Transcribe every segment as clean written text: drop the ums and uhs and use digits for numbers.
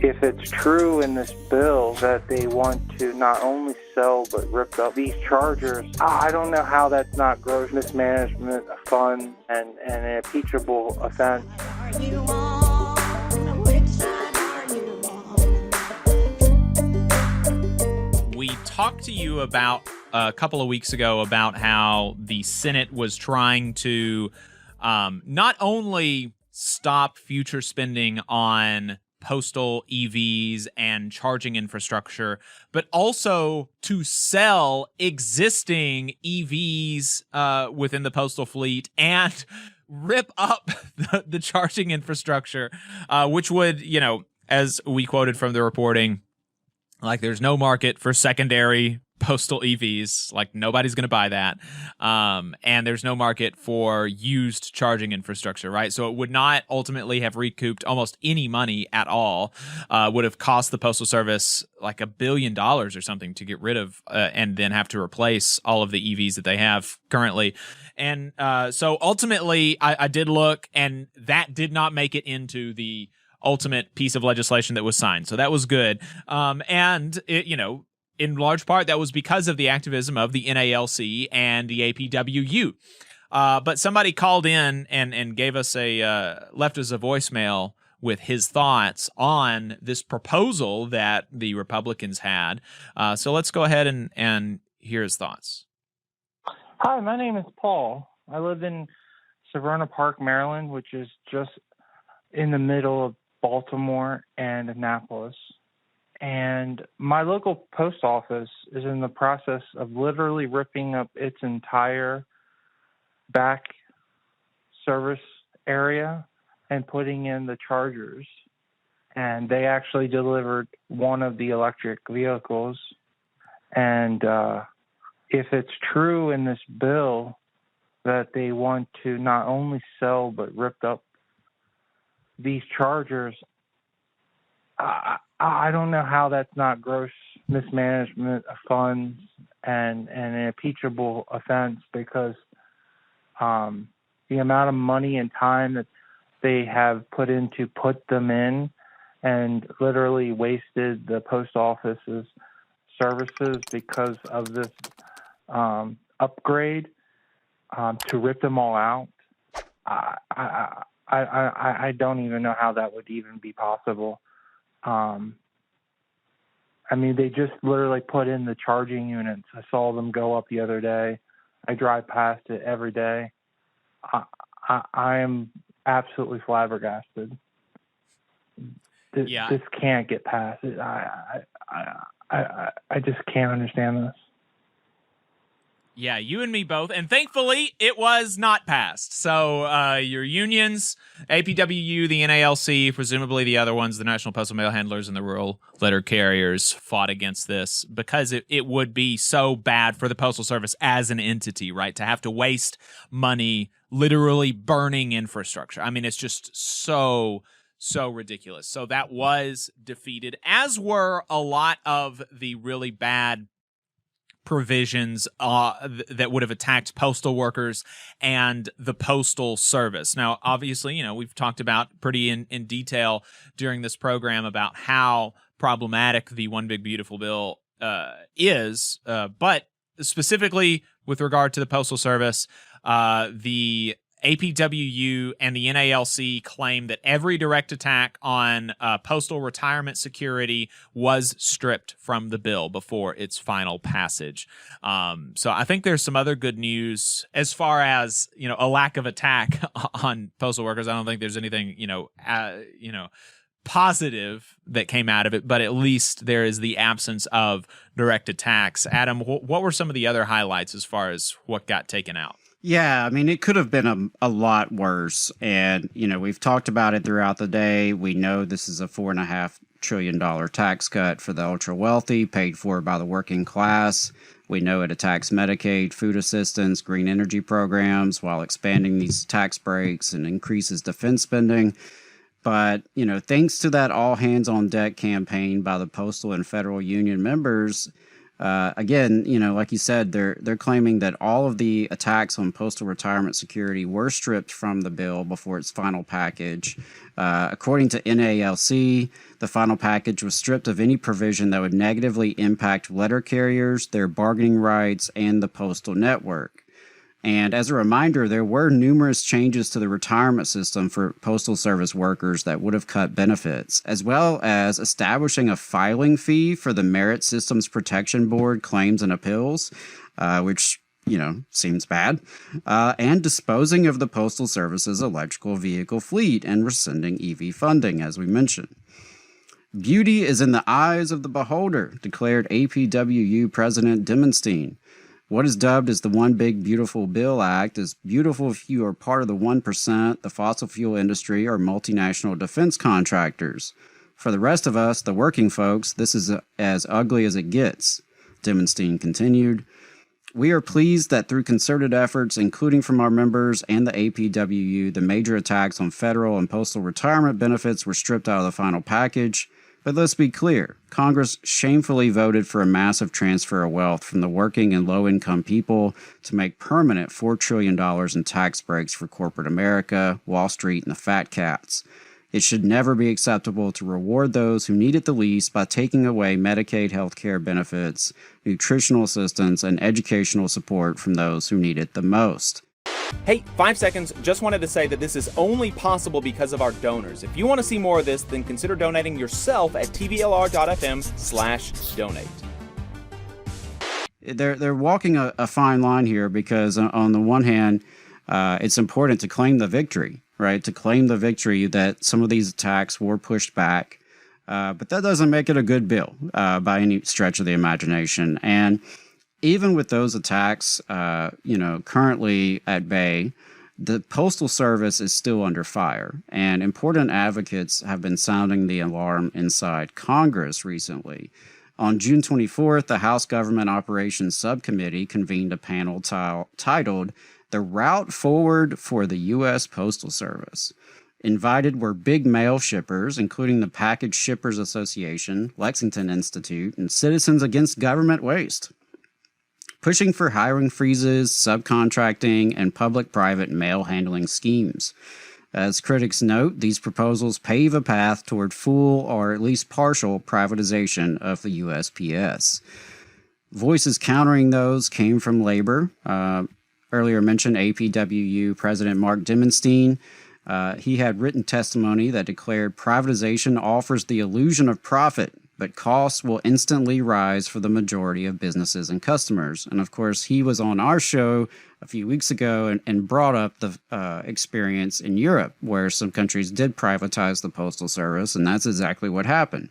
If it's true in this bill that they want to not only sell but rip up these chargers, I don't know how that's not gross mismanagement of funds and an impeachable offense. Are you on? Which side are you on? We talked to you about a couple of weeks ago about how the Senate was trying to not only stop future spending on postal EVs and charging infrastructure, but also to sell existing EVs within the postal fleet and rip up the charging infrastructure, which would, as we quoted from the reporting, like there's no market for secondary postal EVs, like nobody's going to buy that. And there's no market for used charging infrastructure, right? So it would not ultimately have recouped almost any money at all. Would have cost the Postal Service like $1 billion or something to get rid of and then have to replace all of the EVs that they have currently. And so ultimately, I did look, and that did not make it into the ultimate piece of legislation that was signed. So that was good. And it, in large part, that was because of the activism of the NALC and the APWU. But somebody called in and gave us left us a voicemail with his thoughts on this proposal that the Republicans had. So let's go ahead and hear his thoughts. Hi, my name is Paul. I live in Severna Park, Maryland, which is just in the middle of Baltimore and Annapolis. And my local post office is in the process of literally ripping up its entire back service area and putting in the chargers. And they actually delivered one of the electric vehicles. And if it's true in this bill that they want to not only sell but rip up these chargers, I don't know how that's not gross mismanagement of funds and an impeachable offense, because the amount of money and time that they have put in to put them in and literally wasted the post office's services because of this upgrade to rip them all out. I don't even know how that would even be possible. I mean, they just literally put in the charging units. I saw them go up the other day. I drive past it every day. I am absolutely flabbergasted. This can't get past it. I just can't understand this. Yeah, you and me both. And thankfully, it was not passed. So your unions, APWU, the NALC, presumably the other ones, the National Postal Mail Handlers and the Rural Letter Carriers, fought against this because it would be so bad for the Postal Service as an entity, right? To have to waste money literally burning infrastructure. I mean, it's just so ridiculous. So that was defeated, as were a lot of the really bad provisions that would have attacked postal workers and the Postal Service. Now, obviously, we've talked about pretty in detail during this program about how problematic the One Big Beautiful Bill is, but specifically with regard to the Postal Service, the APWU and the NALC claim that every direct attack on postal retirement security was stripped from the bill before its final passage. So I think there's some other good news as far as, a lack of attack on postal workers. I don't think there's anything, positive that came out of it, but at least there is the absence of direct attacks. Adam, what were some of the other highlights as far as what got taken out? Yeah, I mean, it could have been a lot worse. And, we've talked about it throughout the day. We know this is a $4.5 trillion tax cut for the ultra wealthy, paid for by the working class. We know it attacks Medicaid, food assistance, green energy programs while expanding these tax breaks and increases defense spending. But, thanks to that all hands on deck campaign by the postal and federal union members, Again, like you said, they're claiming that all of the attacks on postal retirement security were stripped from the bill before its final package. According to NALC, the final package was stripped of any provision that would negatively impact letter carriers, their bargaining rights, and the postal network. And as a reminder, there were numerous changes to the retirement system for Postal Service workers that would have cut benefits, as well as establishing a filing fee for the Merit Systems Protection Board claims and appeals, which, seems bad, and disposing of the Postal Service's electrical vehicle fleet and rescinding EV funding, as we mentioned. Beauty is in the eyes of the beholder, declared APWU President Dimenstein. What is dubbed as the One Big Beautiful Bill Act is beautiful if you are part of the 1%, the fossil fuel industry, or multinational defense contractors. For the rest of us, the working folks, this is as ugly as it gets, Dimenstein continued. We are pleased that through concerted efforts, including from our members and the APWU, the major attacks on federal and postal retirement benefits were stripped out of the final package. But let's be clear, Congress shamefully voted for a massive transfer of wealth from the working and low-income people to make permanent $4 trillion in tax breaks for corporate America, Wall Street, and the fat cats. It should never be acceptable to reward those who need it the least by taking away Medicaid health care benefits, nutritional assistance, and educational support from those who need it the most. Hey, 5 seconds, just wanted to say that this is only possible because of our donors. If you want to see more of this, then consider donating yourself at tvlr.fm/donate. They're walking a fine line here because on the one hand, it's important to claim the victory, right? To claim the victory that some of these attacks were pushed back. But that doesn't make it a good bill by any stretch of the imagination. And even with those attacks, currently at bay, the Postal Service is still under fire, and important advocates have been sounding the alarm inside Congress recently. On June 24th, the House Government Operations Subcommittee convened a panel titled The Route Forward for the U.S. Postal Service. Invited were big mail shippers, including the Package Shippers Association, Lexington Institute, and Citizens Against Government Waste, pushing for hiring freezes, subcontracting, and public-private mail handling schemes. As critics note, these proposals pave a path toward full or at least partial privatization of the USPS. Voices countering those came from labor. Earlier mentioned APWU President Mark Dimenstein. He had written testimony that declared privatization offers the illusion of profit, but costs will instantly rise for the majority of businesses and customers. And of course, he was on our show a few weeks ago and brought up the experience in Europe, where some countries did privatize the Postal Service, and that's exactly what happened.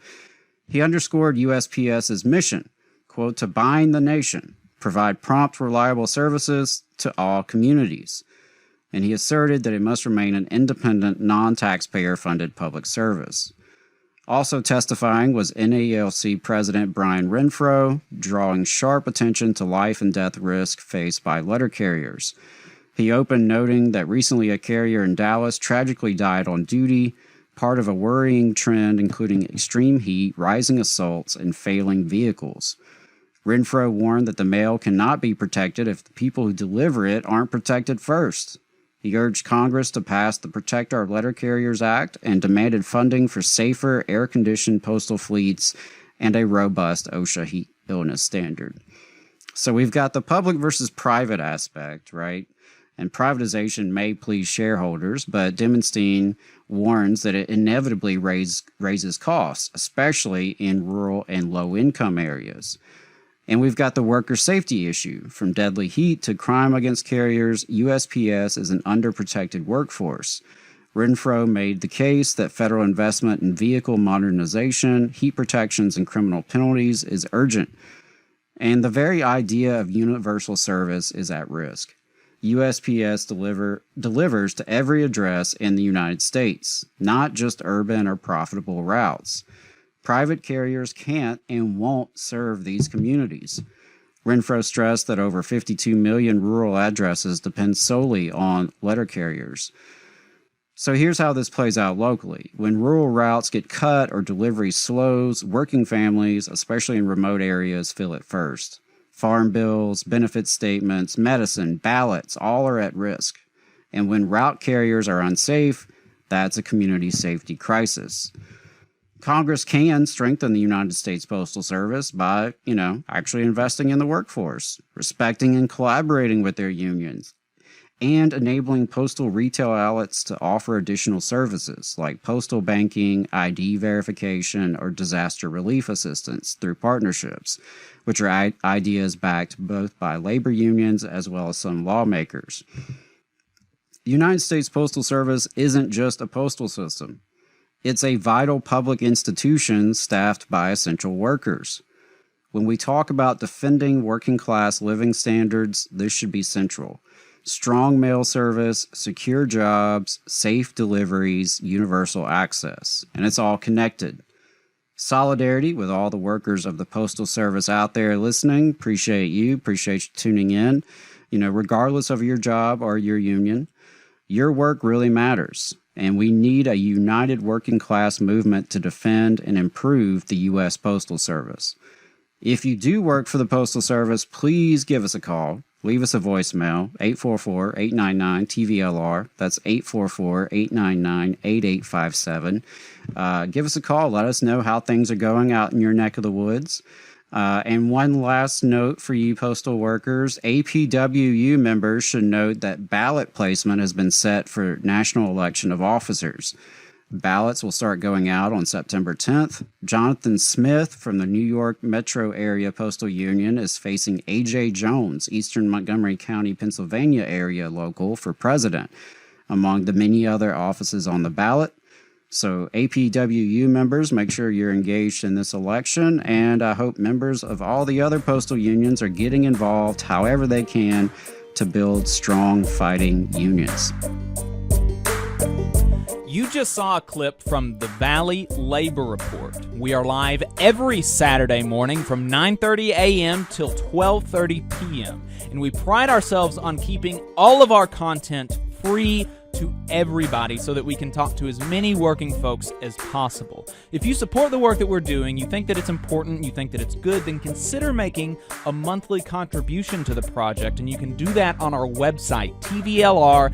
He underscored USPS's mission, quote, to bind the nation, provide prompt, reliable services to all communities. And he asserted that it must remain an independent, non-taxpayer-funded public service. Also testifying was NALC President Brian Renfro, drawing sharp attention to life and death risk faced by letter carriers. He opened noting that recently a carrier in Dallas tragically died on duty, part of a worrying trend including extreme heat, rising assaults, and failing vehicles. Renfro warned that the mail cannot be protected if the people who deliver it aren't protected first. He urged Congress to pass the Protect Our Letter Carriers Act and demanded funding for safer, air-conditioned postal fleets and a robust OSHA heat illness standard. So we've got the public versus private aspect, right? And privatization may please shareholders, but Dimenstein warns that it inevitably raises costs, especially in rural and low-income areas. And we've got the worker safety issue. From deadly heat to crime against carriers, USPS is an underprotected workforce. Renfro made the case that federal investment in vehicle modernization, heat protections, and criminal penalties is urgent. And the very idea of universal service is at risk. USPS delivers to every address in the United States, not just urban or profitable routes. Private carriers can't and won't serve these communities. Renfro stressed that over 52 million rural addresses depend solely on letter carriers. So here's how this plays out locally. When rural routes get cut or delivery slows, working families, especially in remote areas, feel it first. Farm bills, benefit statements, medicine, ballots, all are at risk. And when route carriers are unsafe, that's a community safety crisis. Congress can strengthen the United States Postal Service by, actually investing in the workforce, respecting and collaborating with their unions, and enabling postal retail outlets to offer additional services like postal banking, ID verification, or disaster relief assistance through partnerships, which are ideas backed both by labor unions as well as some lawmakers. The United States Postal Service isn't just a postal system. It's a vital public institution staffed by essential workers. When we talk about defending working-class living standards, this should be central. Strong mail service, secure jobs, safe deliveries, universal access. And it's all connected. Solidarity with all the workers of the Postal Service out there listening. Appreciate you tuning in. Regardless of your job or your union, your work really matters. And we need a united working class movement to defend and improve the U.S. Postal Service. If you do work for the Postal Service, please give us a call. Leave us a voicemail, 844-899-TVLR. That's 844-899-8857. Give us a call. Let us know how things are going out in your neck of the woods. And one last note for you postal workers, APWU members should note that ballot placement has been set for national election of officers. Ballots will start going out on September 10th. Jonathan Smith from the New York Metro Area Postal Union is facing A.J. Jones, Eastern Montgomery County, Pennsylvania area local, for president, among the many other offices on the ballot. So APWU members, make sure you're engaged in this election, and I hope members of all the other postal unions are getting involved however they can to build strong fighting unions. You just saw a clip from the Valley Labor Report. We are live every Saturday morning from 9:30 a.m. till 12:30 p.m. And we pride ourselves on keeping all of our content free to everybody so that we can talk to as many working folks as possible. If you support the work that we're doing, you think that it's important, you think that it's good, then consider making a monthly contribution to the project, and you can do that on our website, tvlr.fm.